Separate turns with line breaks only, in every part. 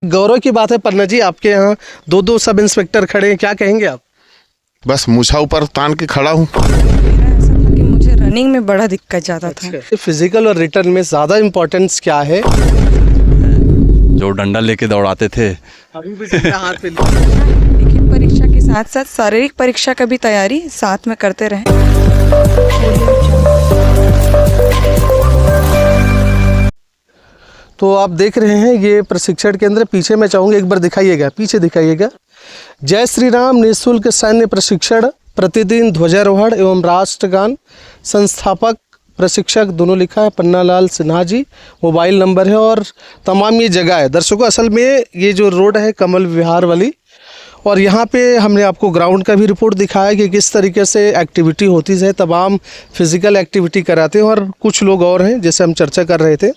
गौरव की बात है पन्ना जी, आपके यहाँ दो सब इंस्पेक्टर खड़े हैं, क्या कहेंगे आप?
बस मूछा ऊपर तान के खड़ा हूँ।
मेरा ऐसा था कि मुझे रनिंग में बड़ा दिक्कत ज़्यादा था।
फिजिकल और रिटर्न में ज़्यादा इम्पोर्टेंस क्या है?
जो डंडा लेके दौड़ाते थे,
अभी भी डंडा हाथ पे
लिखित परीक्षा के साथ साथ शारीरिक परीक्षा का भी तैयारी साथ में करते रहे।
तो आप देख रहे हैं ये प्रशिक्षण केंद्र। पीछे मैं चाहूँगा एक बार दिखाइएगा, पीछे दिखाइएगा। जय श्री राम निःशुल्क सैन्य प्रशिक्षण, प्रतिदिन ध्वजारोहण एवं राष्ट्रगान, संस्थापक प्रशिक्षक दोनों लिखा है पन्नालाल सिन्हा जी। मोबाइल नंबर है और तमाम ये जगह है। दर्शकों, असल में ये जो रोड है कमल विहार वाली, और यहाँ पे हमने आपको ग्राउंड का भी रिपोर्ट दिखाया कि किस तरीके से एक्टिविटी होती है। तमाम फिज़िकल एक्टिविटी कराते हैं और कुछ लोग और हैं जैसे हम चर्चा कर रहे थे।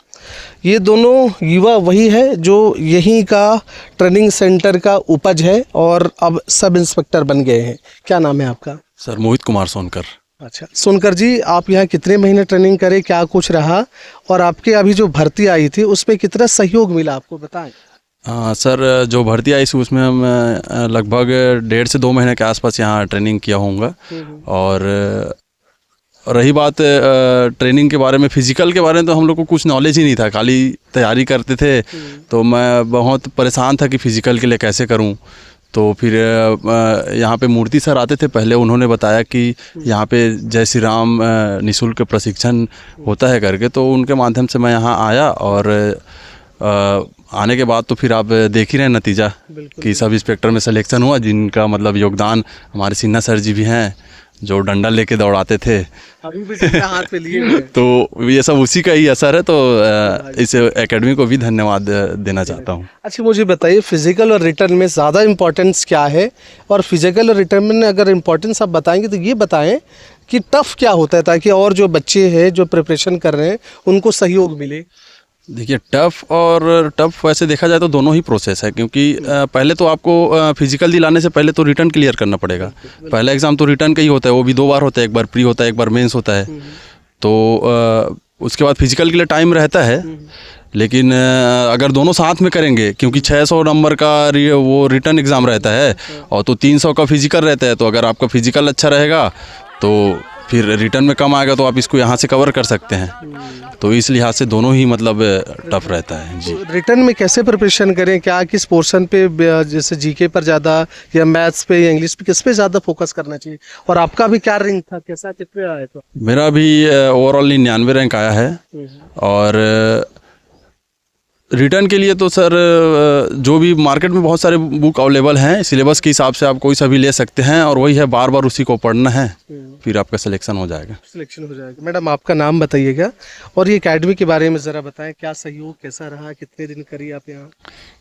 ये दोनों युवा वही है जो यहीं का ट्रेनिंग सेंटर का उपज है और अब सब इंस्पेक्टर बन गए हैं। क्या नाम है आपका?
सर मोहित कुमार सोनकर।
अच्छा सोनकर जी, आप यहाँ कितने महीने ट्रेनिंग करे, क्या कुछ रहा, और आपके अभी जो भर्ती आई थी उसमें कितना सहयोग मिला आपको, बताएं।
सर जो भर्ती आई थी उसमें हम लगभग 1.5 से 2 महीने के आसपास यहाँ ट्रेनिंग किया होऊंगा। और रही बात ट्रेनिंग के बारे में, फिजिकल के बारे में तो हम लोग को कुछ नॉलेज ही नहीं था, खाली तैयारी करते थे। तो मैं बहुत परेशान था कि फ़िज़िकल के लिए कैसे करूं। तो फिर यहाँ पे मूर्ति सर आते थे पहले, उन्होंने बताया कि यहाँ पे जय श्री राम निःशुल्क प्रशिक्षण होता है करके, तो उनके माध्यम से मैं यहाँ आया। और आने के बाद तो फिर आप देख ही रहे हैं नतीजा कि सब इंस्पेक्टर में सिलेक्शन हुआ, जिनका मतलब योगदान हमारे सिन्हा सर जी भी हैं जो डंडा लेके दौड़ाते थे,
अभी भी डंडा हाथ पे लिए हुए हैं।
तो ये सब उसी का ही असर है। तो इस एकेडमी को भी धन्यवाद देना चाहता हूँ।
अच्छा मुझे बताइए, फिजिकल और रिटर्न में ज़्यादा इम्पोर्टेंस क्या है? और फिजिकल और रिटर्न में अगर इम्पोर्टेंस आप बताएंगे तो ये बताएं कि टफ़ क्या होता है, ताकि और जो बच्चे हैं जो प्रिपरेशन कर रहे हैं उनको सहयोग मिले।
देखिए, टफ़ वैसे देखा जाए तो दोनों ही प्रोसेस है, क्योंकि पहले तो आपको फिजिकल दिलाने से पहले तो रिटर्न क्लियर करना पड़ेगा। पहला एग्ज़ाम तो रिटर्न का ही होता है, वो भी 2 बार होता है, एक बार प्री होता है, एक बार मेंस होता है। तो उसके बाद फिजिकल के लिए टाइम रहता है। लेकिन अगर दोनों साथ में करेंगे, क्योंकि 600 नंबर का वो रिटर्न एग्ज़ाम रहता है और तो 300 का फिजिकल रहता है, तो अगर आपका फिजिकल अच्छा रहेगा तो फिर रिटर्न में कम आएगा, तो आप इसको यहाँ से कवर कर सकते हैं। तो इस लिहाज से दोनों ही मतलब टफ रहता है जी।
रिटर्न में कैसे प्रिपरेशन करें, क्या किस पोर्शन पे, जैसे जीके पर ज़्यादा या मैथ्स पे या इंग्लिश पे, किस पे ज़्यादा फोकस करना चाहिए? और आपका भी क्या रैंक था, कैसा कितने आया था?
मेरा भी ओवरऑल 99 रैंक आया है। और रिटर्न के लिए तो सर जो भी मार्केट में बहुत सारे बुक अवेलेबल हैं, सिलेबस के हिसाब से आप कोई सा भी ले सकते हैं, और वही है बार बार उसी को पढ़ना है, फिर आपका सिलेक्शन हो जाएगा।
सिलेक्शन हो जाएगा। मैडम आपका नाम बताइएगा और ये एकेडमी के बारे में ज़रा बताएं, क्या सहयोग कैसा रहा, कितने दिन करी आप यहाँ?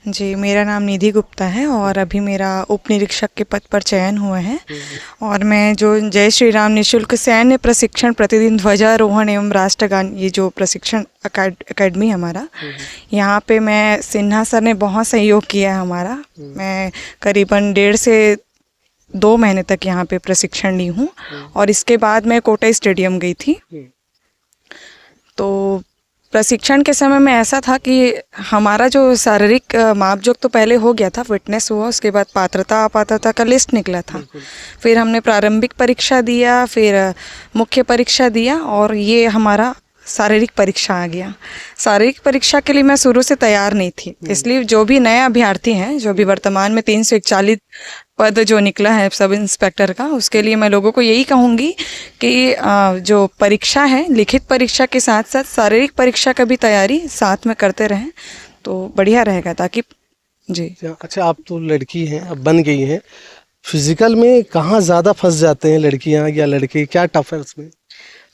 जी, मेरा नाम निधि गुप्ता है और अभी मेरा उप निरीक्षक के पद पर चयन हुआ है। और मैं जो जय श्री राम निःशुल्क सैन्य प्रशिक्षण, प्रतिदिन ध्वजारोहण एवं राष्ट्रगान, ये जो प्रशिक्षण अकेडमी हमारा, यहाँ पे मैं सिन्हा सर ने बहुत सहयोग किया है हमारा। मैं करीबन 1.5 से 2 महीने तक यहाँ पे प्रशिक्षण ली हूँ। और इसके बाद मैं कोटा स्टेडियम गई थी। तो प्रशिक्षण के समय में ऐसा था कि हमारा जो शारीरिक मापजोक तो पहले हो गया था, फिटनेस हुआ, उसके बाद पात्रता अपात्रता का लिस्ट निकला था। फिर हमने प्रारंभिक परीक्षा दिया, फिर मुख्य परीक्षा दिया, और ये हमारा शारीरिक परीक्षा आ गया। शारीरिक परीक्षा के लिए मैं शुरू से तैयार नहीं थी, इसलिए जो भी नए अभ्यर्थी हैं, जो भी वर्तमान में 341 पद जो निकला है सब इंस्पेक्टर का, उसके लिए मैं लोगों को यही कहूँगी कि जो परीक्षा है, लिखित परीक्षा के साथ साथ शारीरिक परीक्षा का भी तैयारी साथ में करते रहें तो बढ़िया रहेगा। ताकि जी।
अच्छा, आप तो लड़की हैं, अब बन गई हैं, फिजिकल में कहाँ ज़्यादा फंस जाते हैं लड़कियाँ या लड़के, क्या टफ है उसमें?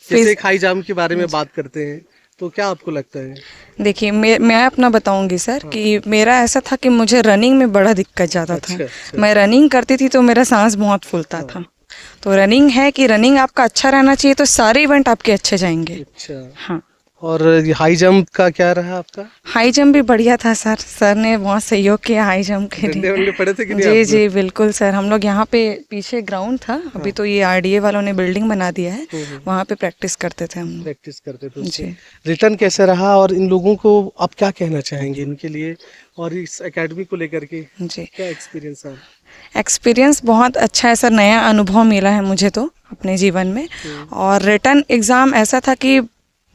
जैसे हाई जंप के बारे में बात करते हैं तो क्या आपको लगता है?
देखिए, मैं अपना बताऊंगी सर कि मेरा ऐसा था कि मुझे रनिंग में बड़ा दिक्कत ज़्यादा था। मैं रनिंग करती थी तो मेरा सांस बहुत फूलता था। तो रनिंग है कि रनिंग आपका अच्छा रहना चाहिए, तो सारे इवेंट आपके अच्छे जाएंगे।
अच्छा।
हाँ,
और ये हाई जंप का क्या रहा आपका?
हाई जंप भी बढ़िया था सर, सर ने बहुत सहयोग किया हाई जंप के
डंडे
लिए।
वंडे पड़े थे कि नहीं
जी
आपको?
जी बिल्कुल सर, हम लोग यहाँ पे पीछे ग्राउंड था, अभी तो ये आरडीए वालों ने बिल्डिंग बना दिया है, वहाँ पे प्रैक्टिस करते थे हम लोग।
प्रैक्टिस करते थे
जी।
उससे। रिटर्न कैसे रहा और इन लोगों को आप क्या कहना चाहेंगे इनके लिए और इस एकेडमी को लेकर के
जी,
क्या एक्सपीरियंस है?
एक्सपीरियंस बहुत अच्छा है सर, नया अनुभव मिला है मुझे तो अपने जीवन में। और रिटर्न एग्ज़ाम ऐसा था कि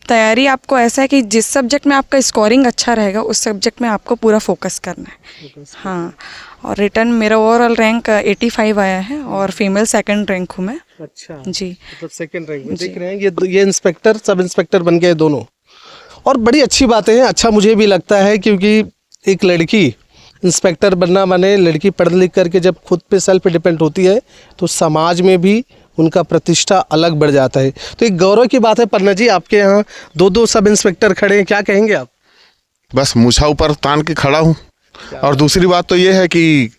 तैयारी आपको ऐसा है कि जिस सब्जेक्ट में आपका स्कोरिंग अच्छा रहेगा उस सब्जेक्ट में आपको पूरा फोकस करना है। हाँ, और रिटर्न मेरा ओवरऑल रैंक 85 आया है और फीमेल सेकंड रैंक हूँ मैं।
अच्छा,
जी
मतलब सेकंड रैंक में देख रहे हैं ये इंस्पेक्टर सब इंस्पेक्टर बन गए दोनों, और बड़ी अच्छी बातें हैं। अच्छा मुझे भी लगता है क्योंकि एक लड़की इंस्पेक्टर बनना माने लड़की पढ़ लिख करके जब खुद पे सेल्फ डिपेंड होती है तो समाज में भी उनका प्रतिष्ठा अलग बढ़ जाता है। तो एक गौरव की बात है। पन्ना जी आपके यहाँ दो सब इंस्पेक्टर खड़े हैं, क्या कहेंगे आप?
बस मूछा ऊपर तान के खड़ा हूँ। और दूसरी बात तो ये है कि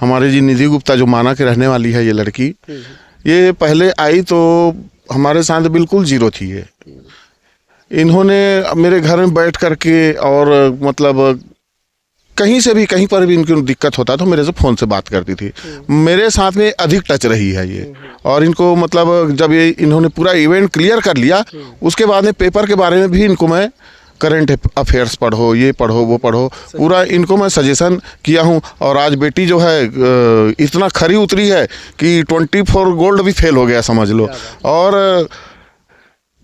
हमारे जी निधि गुप्ता जो माना के रहने वाली है ये लड़की, ये पहले आई तो हमारे साथ बिल्कुल जीरो थी ये। इन्होंने मेरे घर में बैठ करके और मतलब कहीं से भी कहीं पर भी इनको दिक्कत होता तो मेरे से फ़ोन से बात करती थी। मेरे साथ में अधिक टच रही है ये। और इनको मतलब जब ये इन्होंने पूरा इवेंट क्लियर कर लिया उसके बाद में पेपर के बारे में भी इनको मैं करंट अफेयर्स पढ़ो, ये पढ़ो, वो पढ़ो, पूरा इनको मैं सजेशन किया हूँ। और आज बेटी जो है इतना खरी उतरी है कि 24 गोल्ड भी फेल हो गया समझ लो। और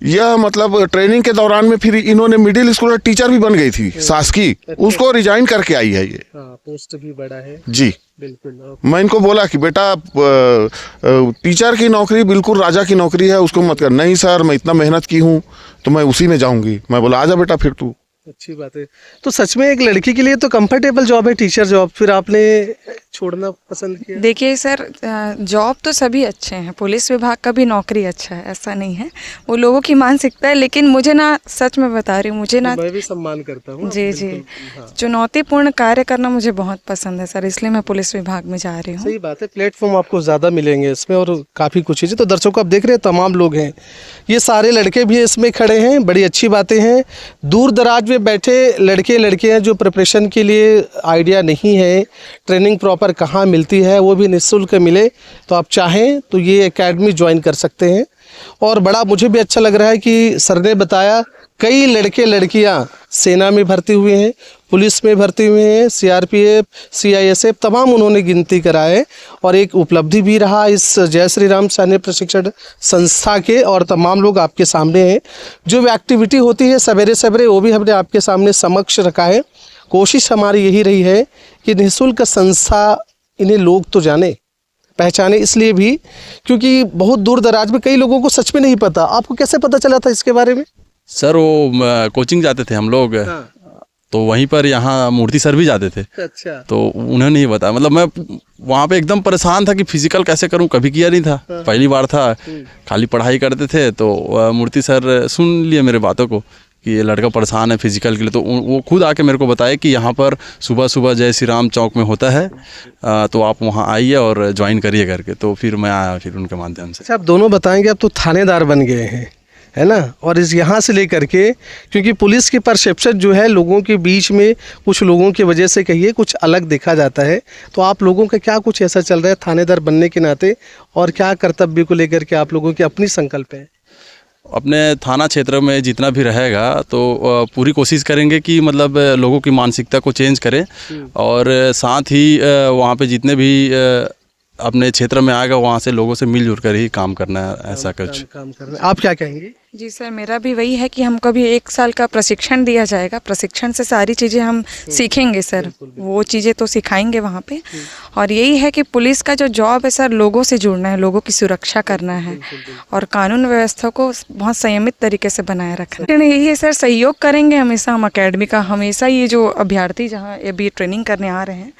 यह मतलब ट्रेनिंग के दौरान में फिर इन्होंने मिडिल स्कूल टीचर भी बन गई थी शासकीय, उसको रिजाइन करके आई है ये।
पोस्ट भी बड़ा है
जी
बिल्कुल।
मैं इनको बोला कि बेटा टीचर की नौकरी बिल्कुल राजा की नौकरी है, उसको मत कर। नहीं सर मैं इतना मेहनत की हूँ तो मैं उसी में जाऊंगी। मैं बोला आजा बेटा फिर तू।
अच्छी बात है। तो सच में एक लड़की के लिए तो कंफर्टेबल जॉब है टीचर जॉब, फिर आपने छोड़ना पसंद किया?
देखिए सर, जॉब तो सभी अच्छे हैं, पुलिस विभाग का भी नौकरी अच्छा है, ऐसा नहीं है, वो लोगों की मानसिकता है। लेकिन मुझे ना, सच में बता रही हूँ, मुझे ना,
मैं भी सम्मान करता हूँ।
जी जी, चुनौतीपूर्ण कार्य करना मुझे बहुत पसंद है सर, इसलिए मैं पुलिस विभाग में जा रही हूँ।
सही बात है, प्लेटफॉर्म आपको ज़्यादा मिलेंगे इसमें और काफ़ी कुछ चीज़ें। तो दर्शकों आप देख रहे हैं तमाम लोग हैं, ये सारे लड़के भी इसमें खड़े हैं, बड़ी अच्छी बातें हैं। दूर दराज में बैठे लड़के लड़कियां जो प्रिपरेशन के लिए आइडिया नहीं है, ट्रेनिंग प्रॉपर कहाँ मिलती है, वो भी निःशुल्क मिले तो आप चाहें तो ये एकेडमी ज्वाइन कर सकते हैं। और बड़ा मुझे भी अच्छा लग रहा है कि सर ने बताया कई लड़के लड़कियां सेना में भर्ती हुए हैं, पुलिस में भर्ती हुए हैं, सीआरपीएफ, सीआईएसएफ तमाम उन्होंने गिनती कराए। और एक उपलब्धि भी रहा इस जय श्री राम सैन्य प्रशिक्षण संस्था के। और तमाम लोग आपके सामने हैं, जो भी एक्टिविटी होती है सवेरे सवेरे वो भी हमने आपके सामने समक्ष रखा है। कोशिश हमारी यही रही है कि निःशुल्क संस्था इन्हें लोग तो जाने पहचाने, इसलिए भी क्योंकि बहुत दूर दराज में कई लोगों को सच में नहीं पता। आपको कैसे पता चला था इसके बारे में?
सर वो कोचिंग जाते थे हम लोग, तो वहीं पर यहाँ मूर्ति सर भी जाते थे।
अच्छा।
तो उन्हें नहीं बताया, मतलब मैं वहाँ पे एकदम परेशान था कि फिजिकल कैसे करूँ, कभी किया नहीं था, पहली बार था, खाली पढ़ाई करते थे। तो मूर्ति सर सुन लिए मेरे बातों को कि ये लड़का परेशान है फिजिकल के लिए, तो वो खुद आके मेरे को बताया कि यहाँ पर सुबह सुबह जय श्री राम चौक में होता है, तो आप वहाँ आइए और ज्वाइन करिए करके। तो फिर मैं आया फिर उनके माध्यम से।
अच्छा, आप दोनों बताएंगे, अब तो थानेदार बन गए हैं, है ना? और इस यहाँ से लेकर के, क्योंकि पुलिस की परसेप्शन जो है लोगों के बीच में कुछ लोगों की वजह से कहिए कुछ अलग देखा जाता है, तो आप लोगों का क्या कुछ ऐसा चल रहा है थानेदार बनने के नाते, और क्या कर्तव्य को लेकर के आप लोगों की अपनी संकल्प है?
अपने थाना क्षेत्र में जितना भी रहेगा तो पूरी कोशिश करेंगे कि मतलब लोगों की मानसिकता को चेंज करें, और साथ ही वहाँ पे जितने भी अपने क्षेत्र में आएगा वहाँ से लोगों से मिलजुल कर ही काम करना है, ऐसा कुछ
काम करना। आप क्या कहेंगे?
जी सर, मेरा भी वही है कि हमको भी 1 साल का प्रशिक्षण दिया जाएगा, प्रशिक्षण से सारी चीज़ें हम सीखेंगे सर, वो चीज़ें तो सिखाएंगे वहाँ पे। और यही है कि पुलिस का जो जॉब है सर, लोगों से जुड़ना है, लोगों की सुरक्षा करना है और कानून व्यवस्था को बहुत संयमित तरीके से बनाए रखना है। यही है सर, सहयोग करेंगे हमेशा हम अकेडमी का, हमेशा ये जो अभ्यर्थी जहाँ अभी ट्रेनिंग करने आ रहे हैं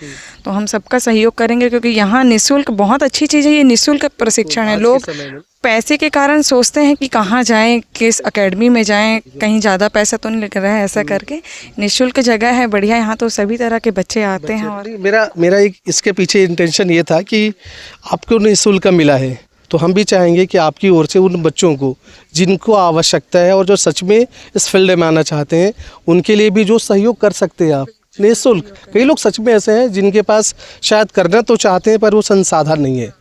तो हम सबका सहयोग करेंगे, क्योंकि यहाँ निःशुल्क बहुत अच्छी चीज़ है, ये निःशुल्क प्रशिक्षण है। लोग पैसे के कारण सोचते हैं कि कहाँ जाएं, किस एकेडमी में जाएं, कहीं ज़्यादा पैसा तो नहीं लग रहा है, ऐसा करके निःशुल्क जगह है, बढ़िया, यहाँ तो सभी तरह के बच्चे आते हैं। और
मेरा एक इसके पीछे इंटेंशन ये था कि आपको निःशुल्क मिला है, तो हम भी चाहेंगे कि आपकी ओर से उन बच्चों को जिनको आवश्यकता है और जो सच में इस फील्ड में आना चाहते हैं उनके लिए भी जो सहयोग कर सकते हैं आप निःशुल्क। कई लोग सच में ऐसे हैं जिनके पास शायद करना तो चाहते हैं पर वो संसाधन नहीं है,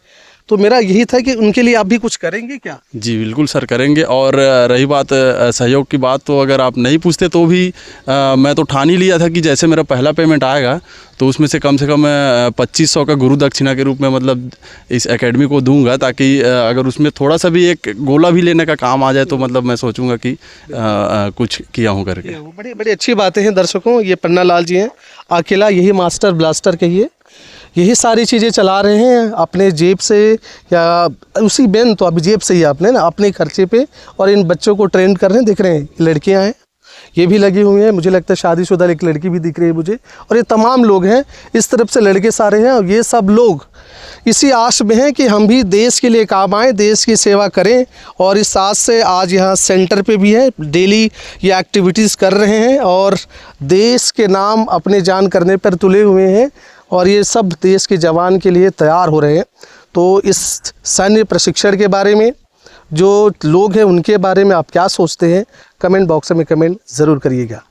तो मेरा यही था कि उनके लिए आप भी कुछ करेंगे क्या?
जी बिल्कुल सर करेंगे। और रही बात सहयोग की बात, तो अगर आप नहीं पूछते तो भी मैं तो ठान ही लिया था कि जैसे मेरा पहला पेमेंट आएगा तो उसमें से कम 2500 का गुरु दक्षिणा के रूप में मतलब इस एकेडमी को दूंगा, ताकि अगर उसमें थोड़ा सा भी एक गोला भी लेने का काम आ जाए तो मतलब मैं सोचूंगा कि कुछ किया हूँ करके।
बड़ी बड़ी अच्छी बातें हैं। दर्शकों, ये पन्ना लाल जी हैं, अकेला यही मास्टर ब्लास्टर कहिए, यही सारी चीज़ें चला रहे हैं अपने जेब से, या उसी बेन तो अभी जेब से ही आपने ना अपने खर्चे पे, और इन बच्चों को ट्रेन कर रहे हैं। दिख रहे हैं लड़कियां हैं, ये भी लगी हुई हैं, मुझे लगता है शादीशुदा एक लड़की भी दिख रही है मुझे, और ये तमाम लोग हैं, इस तरफ से लड़के सारे हैं, और ये सब लोग इसी आश में हैं कि हम भी देश के लिए काम आएँ, देश की सेवा करें। और इस आस से आज यहाँ सेंटर पे भी है, डेली ये एक्टिविटीज़ कर रहे हैं और देश के नाम अपने जान करने पर तुले हुए हैं, और ये सब देश के जवान के लिए तैयार हो रहे हैं। तो इस सैन्य प्रशिक्षण के बारे में जो लोग हैं उनके बारे में आप क्या सोचते हैं, कमेंट बॉक्स में कमेंट ज़रूर करिएगा।